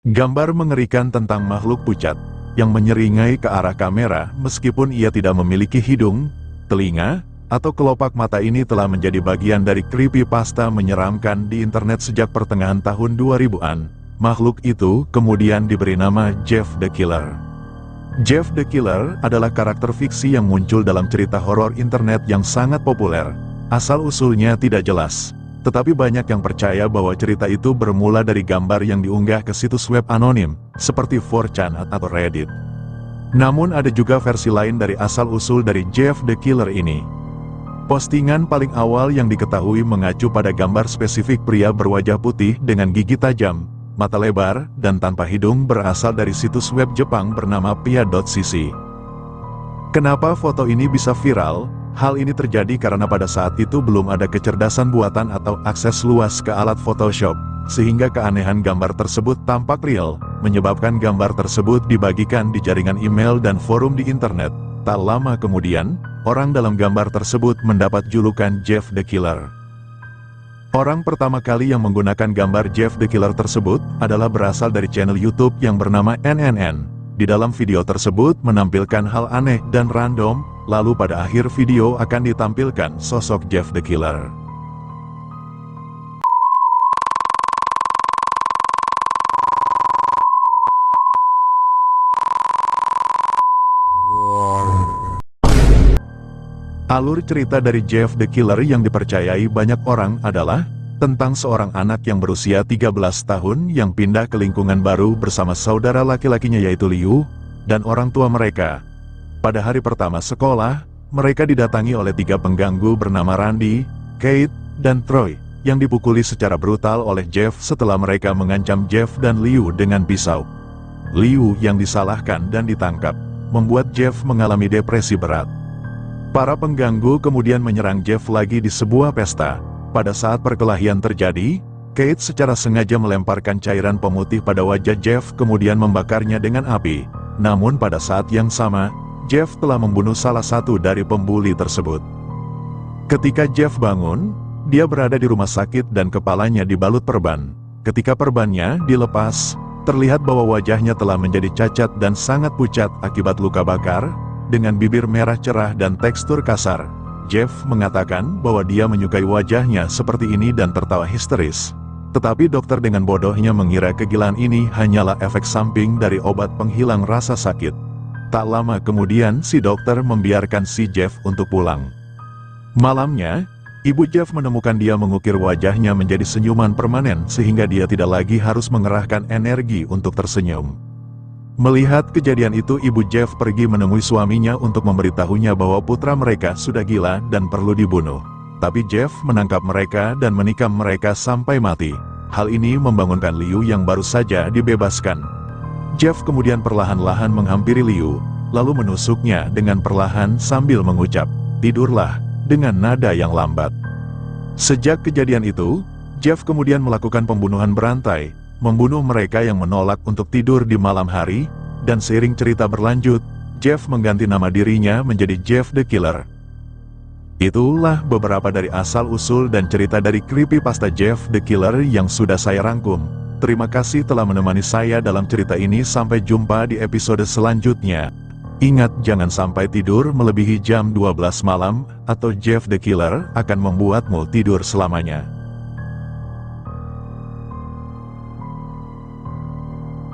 Gambar mengerikan tentang makhluk pucat yang menyeringai ke arah kamera meskipun ia tidak memiliki hidung, telinga, atau kelopak mata ini telah menjadi bagian dari creepypasta menyeramkan di internet sejak pertengahan tahun 2000-an. Makhluk itu kemudian diberi nama Jeff the Killer. Jeff the Killer adalah karakter fiksi yang muncul dalam cerita horor internet yang sangat populer. Asal-usulnya tidak jelas, tetapi banyak yang percaya bahwa cerita itu bermula dari gambar yang diunggah ke situs web anonim, seperti 4chan atau Reddit. Namun ada juga versi lain dari asal-usul dari Jeff the Killer ini. Postingan paling awal yang diketahui mengacu pada gambar spesifik pria berwajah putih dengan gigi tajam, mata lebar, dan tanpa hidung berasal dari situs web Jepang bernama pia.cc. Kenapa foto ini bisa viral? Hal ini terjadi karena pada saat itu belum ada kecerdasan buatan atau akses luas ke alat Photoshop, sehingga keanehan gambar tersebut tampak real, menyebabkan gambar tersebut dibagikan di jaringan email dan forum di internet. Tak lama kemudian, orang dalam gambar tersebut mendapat julukan Jeff the Killer. Orang pertama kali yang menggunakan gambar Jeff the Killer tersebut adalah berasal dari channel YouTube yang bernama NNN. Di dalam video tersebut menampilkan hal aneh dan random, lalu pada akhir video akan ditampilkan sosok Jeff the Killer. Alur cerita dari Jeff the Killer yang dipercayai banyak orang adalah tentang seorang anak yang berusia 13 tahun yang pindah ke lingkungan baru bersama saudara laki-lakinya yaitu Liu, dan orang tua mereka. Pada hari pertama sekolah, mereka didatangi oleh 3 pengganggu bernama Randy, Kate, dan Troy, yang dipukuli secara brutal oleh Jeff setelah mereka mengancam Jeff dan Liu dengan pisau. Liu yang disalahkan dan ditangkap, membuat Jeff mengalami depresi berat. Para pengganggu kemudian menyerang Jeff lagi di sebuah pesta. Pada saat perkelahian terjadi, Kate secara sengaja melemparkan cairan pemutih pada wajah Jeff kemudian membakarnya dengan api. Namun pada saat yang sama, Jeff telah membunuh salah satu dari pembuli tersebut. Ketika Jeff bangun, dia berada di rumah sakit dan kepalanya dibalut perban. Ketika perbannya dilepas, terlihat bahwa wajahnya telah menjadi cacat dan sangat pucat akibat luka bakar, dengan bibir merah cerah dan tekstur kasar. Jeff mengatakan bahwa dia menyukai wajahnya seperti ini dan tertawa histeris. Tetapi dokter dengan bodohnya mengira kegilaan ini hanyalah efek samping dari obat penghilang rasa sakit. Tak lama kemudian si dokter membiarkan si Jeff untuk pulang. Malamnya, ibu Jeff menemukan dia mengukir wajahnya menjadi senyuman permanen sehingga dia tidak lagi harus mengerahkan energi untuk tersenyum. Melihat kejadian itu, ibu Jeff pergi menemui suaminya untuk memberitahunya bahwa putra mereka sudah gila dan perlu dibunuh. Tapi Jeff menangkap mereka dan menikam mereka sampai mati. Hal ini membangunkan Liu yang baru saja dibebaskan. Jeff kemudian perlahan-lahan menghampiri Liu, lalu menusuknya dengan perlahan sambil mengucap, "Tidurlah," dengan nada yang lambat. Sejak kejadian itu, Jeff kemudian melakukan pembunuhan berantai, membunuh mereka yang menolak untuk tidur di malam hari, dan seiring cerita berlanjut, Jeff mengganti nama dirinya menjadi Jeff the Killer. Itulah beberapa dari asal-usul dan cerita dari creepypasta Jeff the Killer yang sudah saya rangkum. Terima kasih telah menemani saya dalam cerita ini, sampai jumpa di episode selanjutnya. Ingat, jangan sampai tidur melebihi jam 12 malam, atau Jeff the Killer akan membuatmu tidur selamanya.